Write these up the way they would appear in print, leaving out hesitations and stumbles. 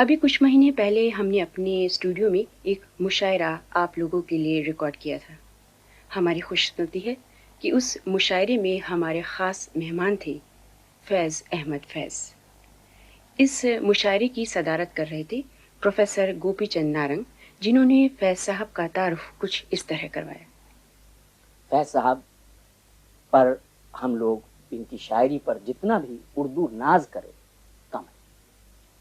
ابھی کچھ مہینے پہلے ہم نے اپنے اسٹوڈیو میں ایک مشاعرہ آپ لوگوں کے لیے ریکارڈ کیا تھا. ہماری خوش قسمتی ہے کہ اس مشاعرے میں ہمارے خاص مہمان تھے فیض احمد فیض. اس مشاعرے کی صدارت کر رہے تھے پروفیسر گوپی چند نارنگ، جنہوں نے فیض صاحب کا تعارف کچھ اس طرح کروایا. فیض صاحب پر ہم لوگ ان کی شاعری پر جتنا بھی اردو ناز کرے کم ہے.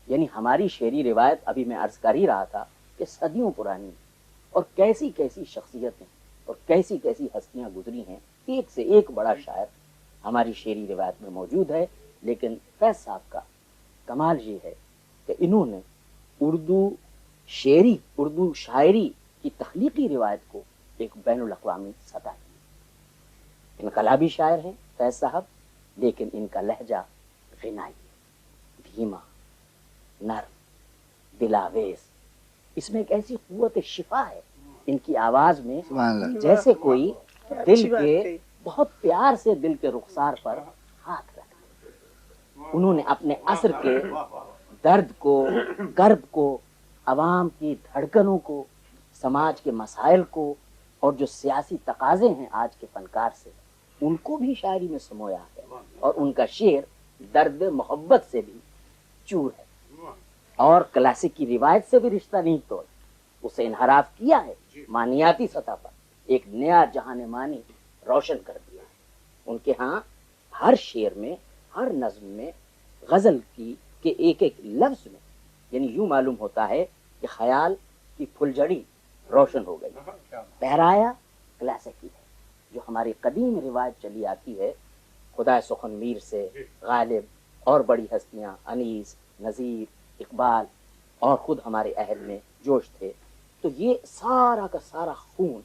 یعنی ہماری شعری روایت ابھی میں عرض کر ہی رہا تھا کہ صدیوں پرانی، اور کیسی کیسی شخصیتیں اور کیسی کیسی ہستیاں گزری ہیں. ایک سے ایک بڑا شاعر ہماری شعری روایت میں موجود ہے. لیکن فیض صاحب کا کمال یہ ہے کہ انہوں نے اردو شاعری کی تخلیقی روایت کو ایک بین الاقوامی سطح دی. انقلابی شاعر ہیں فیض صاحب، لیکن ان کا لہجہ غنائی، دھیما، نرم، دلاویز. اس میں ایک ایسی قوت شفا ہے ان کی آواز میں، جیسے کوئی دل کے بہت پیار سے دل کے رخسار پر ہاتھ رکھتے. انہوں نے اپنے عصر کے درد کو، کرب کو، عوام کی دھڑکنوں کو، سماج کے مسائل کو، اور جو سیاسی تقاضے ہیں آج کے فنکار سے، ان کو بھی شاعری میں سمویا ہے. اور ان کا شعر درد محبت سے بھی چور ہے، اور کلاسک کی روایت سے بھی رشتہ نہیں توڑ، اسے انحراف کیا ہے. معنیاتی سطح پر ایک نیا جہان معنی روشن کر دیا ہے. ان کے ہاں ہر شعر میں، ہر نظم میں، غزل کی کے ایک ایک لفظ میں، یعنی یوں معلوم ہوتا ہے کہ خیال کی پھلجھڑی روشن ہو گئی. پہرایا کلاسکی ہے جو ہماری قدیم روایت چلی آتی ہے. خدا سخن میر سے غالب اور بڑی ہستیاں انیس، نذیر، اقبال اور خود ہمارے عہد میں جوش تھے. تو یہ سارا کا سارا خون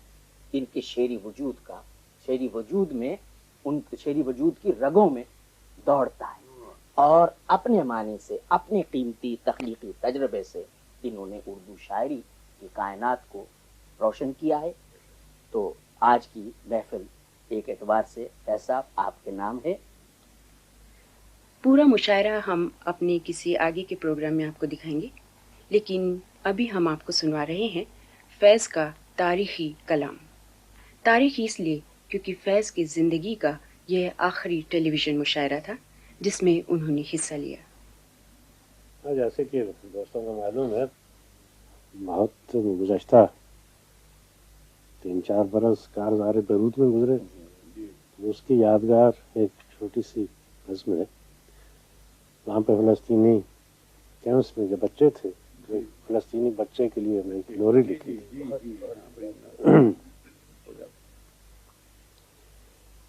ان کے شعری وجود میں، ان شعری وجود کی رگوں میں دوڑتا ہے. اور اپنے معنی سے، اپنے قیمتی تخلیقی تجربے سے انہوں نے اردو شاعری کی کائنات کو روشن کیا ہے. تو آج کی محفل ایک اعتبار سے ایسا آپ کے نام ہے. پورا مشاعرہ ہم اپنے کسی آگے کے پروگرام میں آپ کو دکھائیں گے، لیکن ابھی ہم آپ کو سنوا رہے ہیں فیض کا تاریخی کلام. تاریخی اس لیے کیونکہ فیض کی زندگی کا یہ آخری ٹیلی ویژن مشاعرہ تھا جس میں انہوں نے حصہ لیا. جیسے کہ دوستوں کو معلوم ہے، بہت گزشتہ 3-4 برس کارزار بیروت میں گزرے. اس کی یادگار ایک چھوٹی سی نظم ہے. وہاں پہ فلسطینی کیمپس میں جو بچے تھے، فلسطینی بچے کے لیے میں ایک لوری لکھی تھی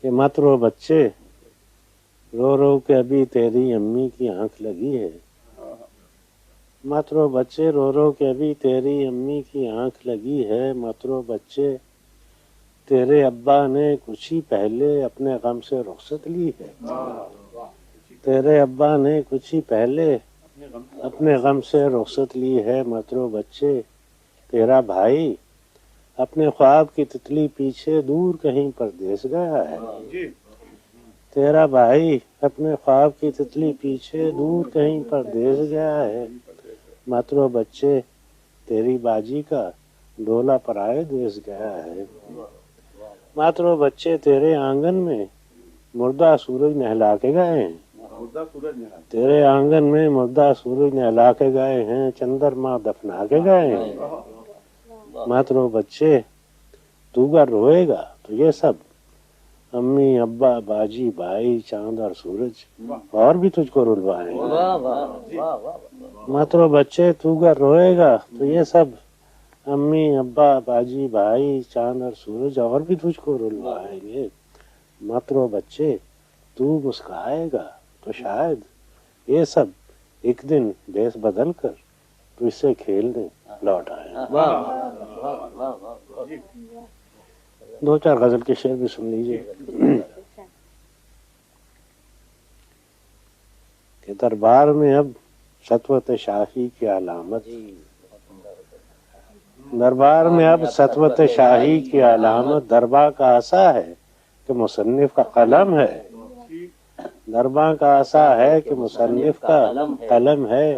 کہ مت رو بچے، رو رو کے ابھی تیری امی کی آنکھ لگی ہے. مت رو بچے، رو رو کے ابھی تیری امی کی آنکھ لگی ہے. مت رو بچے، تیرے ابا نے کچھ ہی پہلے اپنے غم سے رخصت لی ہے. تیرے ابا نے کچھ ہی پہلے اپنے غم سے رخصت لی ہے. مت رو بچے، تیرا بھائی اپنے خواب کی تتلی پیچھے دور کہیں پردیس گیا ہے. تیرا بھائی اپنے خواب کی تتلی پیچھے دور کہیں پردیس گیا ہے. مت رو بچے، تیری باجی کا ڈولا پرائے دیس گیا ہے. مت رو بچے، تیرے آنگن میں مردہ سورج نہلا کے گئے ہیں. تیرے آنگن میں مردہ سورج نہلا کے گئے ہیں. چندرما دفنا کے گئے ہیں. مت رو بچے، تو گر روئے گا تو یہ سب امی، ابا، باجی، بھائی، چاند اور سورج اور بھی تجھ کو رلوائیں گے. مت رو بچے، تو گر روئے گا تو یہ سب امی، ابا، باجی، بھائی، چاند اور سورج اور بھی تجھ کو رلوائیں گے. مت رو بچے، تو مسکرائے گا تو شاید یہ سب ایک دن بیس بدل کر تو اس سے کھیلنے لوٹ آئے. 2-4 غزل کے شعر بھی سن لیجیے. کہ دربار میں اب سطوت شاہی کی علامت، دربار میں اب سطوت شاہی کی علامت، دربار کا عصا ہے کہ مصنف کا قلم ہے. دربار کا عصا ہے کہ مصنف کا قلم ہے.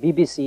BBC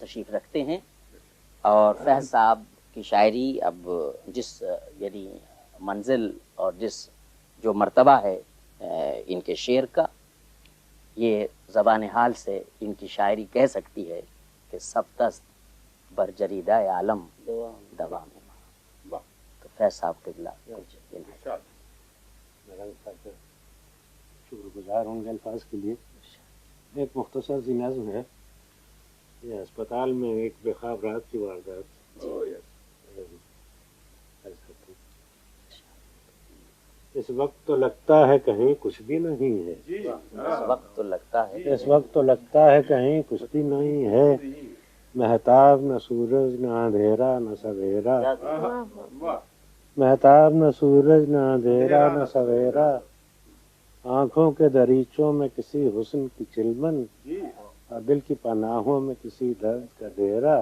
تشریف رکھتے ہیں، اور فیض صاحب کی شاعری اب جس یعنی منزل اور جس جو مرتبہ ہے ان کے شعر کا، یہ زبان حال سے ان کی شاعری کہہ سکتی ہے کہ سبتست بر جریدہ عالم دوام ماں۔ تو فیض صاحب قبلہ شکر گزار ہوں گے الفاظ کے لیے۔ ایک مختصر سی نظم ہے، یہ اسپتال میں ایک بے خواب رات کی واردات۔ اس وقت تو لگتا ہے کہیں کچھ بھی نہیں ہے، اس وقت تو لگتا ہے، اس وقت تو لگتا ہے کہیں کچھ بھی نہیں ہے، مہتاب نہ سورج نہ اندھیرا نہ سویرا، مہتاب نہ سورج نہ اندھیرا نہ سویرا، آنکھوں کے دریچوں میں کسی حسن کی چلمن، اور دل کی پناہوں میں کسی درد کا ڈیرا،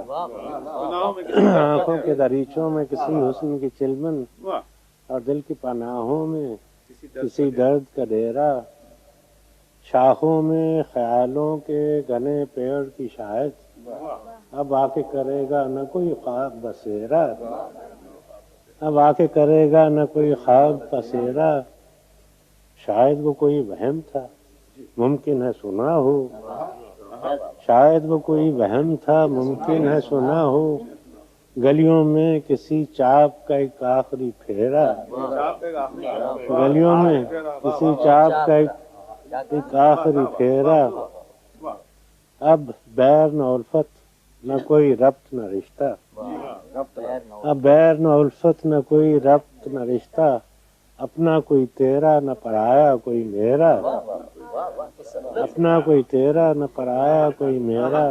آنکھوں کے دریچوں میں کسی حسن کی چلمن، اور دل کی پناہوں میں کسی درد کا ڈیرا، شاخوں میں خیالوں کے گھنے پیڑ کی شاید، اب آ کے کرے گا نہ کوئی خواب بسیرا، اب آ کے کرے گا نہ کوئی خواب بسیرا، شاید وہ کوئی وہم تھا ممکن ہے سنا ہو، شاید وہ کوئی وہم تھا ممکن ہے سنا ہو، گلیوں میں کسی چاپ کا ایک آخری پھیرا، گلیوں میں کسی چاپ کا ایک آخری پھیرا، اب بیر نہ الفت نہ کوئی ربط نہ رشتہ، اب بیر نہ الفت نہ کوئی ربط نہ رشتہ، اپنا کوئی تیرا نہ پرایا کوئی میرا، اپنا کوئی تیرا نہ پرایا کوئی میرا،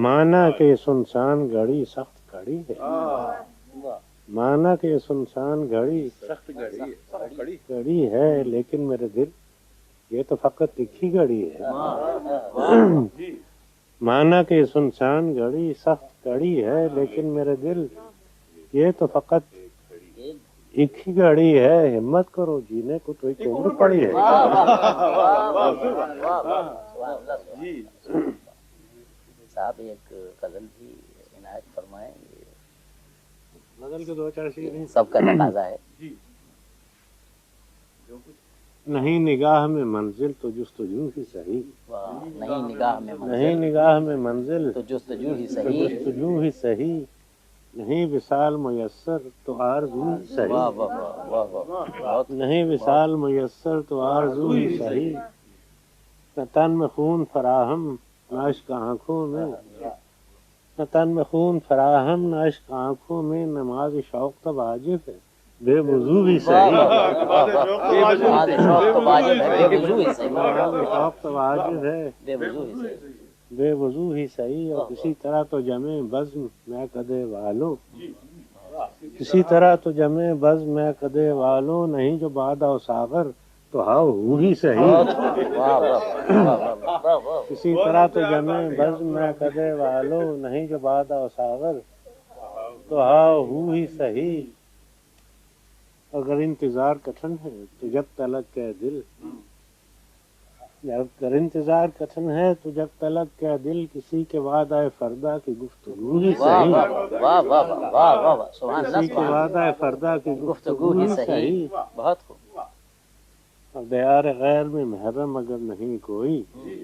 مانا کہ یہ سنسان گھڑی سخت کڑی ہے، مانا کہ یہ سنسان گھڑی سخت کڑی ہے، لیکن میرے دل یہ تو فقط ایک ہی گھڑی ہے، مانا کہ یہ سنسان گھڑی سخت کڑی ہے، لیکن میرے دل یہ تو فقط ایک ہی گھڑی ہے، ہمت کرو جینے کو تو ایک عمر پڑی ہے۔ صاحب ایک غزل بھی عنایت فرمائیں، غزل کے دو چار شعر ہیں، سب کا تقاضا ہے۔ نہیں نگاہ میں منزل تو جستجو ہی صحیح، نہیں نگاہ میں نہیں نگاہ میں منزل تو جستجو ہی تو صحیح، جستجو ہی صحیح، نہیں وصال میسر تو آرزو ہی واہ صحیح، واہ واہ واہ واہ، بہت نہیں وصال میسر تو آرزو ہی صحیح، نہ تن میں خون فراہم نہ عشق آنکھوں میں، نہ تن میں خون فراہم نہ عشق آنکھوں میں، نماز شوق تو واجب ہے بے وضو بھی صحیح، شوق تو واجب ہے، بے وضو ہی صحیح، نماز شوق تو واجب ہے بے وضو ہی صحیح، بے وضو ہی صحیح، اور کسی طرح تو جمے بزم میں کدے والو، کسی طرح تو جمے بزم میں کدے والو، نہیں جو بادہ و ساغر تو ہاؤ ہو ہی صحیح، واہ واہ واہ، کسی طرح تو جمے بزم میں کدے والو، نہیں جو بادہ و ساغر تو ہاؤ ہو ہی صحیح، اگر انتظار کٹھن ہے تو جب تلک کے دل، اگر انتظار کٹھن ہے تو جب تلک کے دل، کسی کے وعدہ فردا کی گفتگو ہی واہ صحیح، واہ واہ واہ واہ، سبحان کسی کے اللہ، وعدہ فردا کی گفتگو ہی صحیح، بہت خوب، اور دیار غیر میں محرم اگر نہیں کوئی،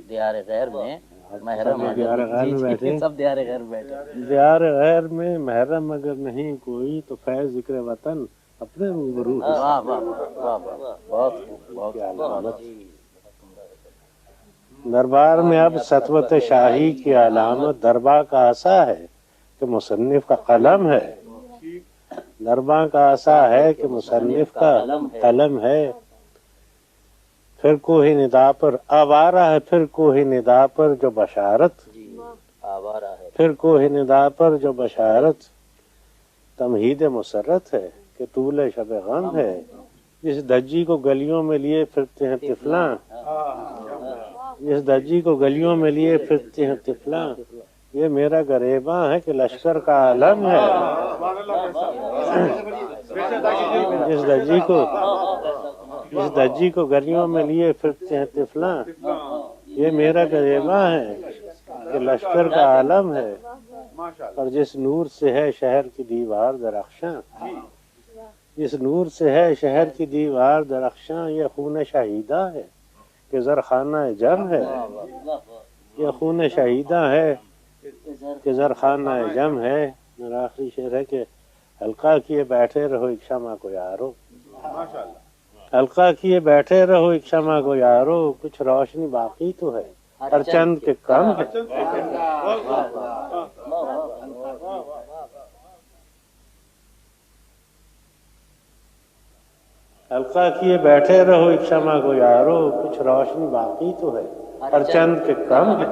دیار غیر میں محرم، دیار غیر میں بیٹھے، سب دیار غیر میں بیٹھے، دیار غیر میں محرم اگر نہیں کوئی، تو فیض ذکر وطن اپنے روبرو ہے، واہ واہ واہ واہ، بہت خوب، بہت خوب، دربار میں اب سطوت شاہی کی علامت دربار کا عصا ہے کہ مصنف کا قلم ہے، دربار کا عصا ہے کہ مصنف کا قلم ہے، پھر کوہ ندا پر آوارہ ہے، پھر کوہ ندا پر جو بشارت، آوارہ ہے، پھر کوہ ندا پر جو بشارت، تمہید مسرت ہے کہ طول شب غم ہے، جس دجی کو گلیوں میں لیے پھرتے ہیں طفلاں، جس دجی کو گلیوں میں لیے پھرتے ہیں طفلاں، یہ میرا گریباں ہے کہ لشکر کا عالم ہے، جس دجی کو گلیوں میں لیے پھرتے ہیں طفلاں، یہ میرا گریباں ہے کہ لشکر کا عالم ہے اور جس نور سے ہے شہر کی دیوار درخشاں، جس نور سے ہے شہر کی دیوار درخشاں، یہ خون شہیدہ ہے کہ زرخانہ جم ہے، یہ خون شہیدہ ہے کہ زرخانہ جم ہے۔ میرا آخری شعر ہے کہ حلقہ کیے بیٹھے رہو ایک شمع کو یارو، حلقہ کیے بیٹھے رہو ایک شمع کو یارو، کچھ روشنی باقی تو ہے ہر چند کے کم ہے۔ حلقہ کیے بیٹھے رہو ایک شمع کو یارو، کچھ روشنی باقی تو ہے ہر چند کے کم ہے۔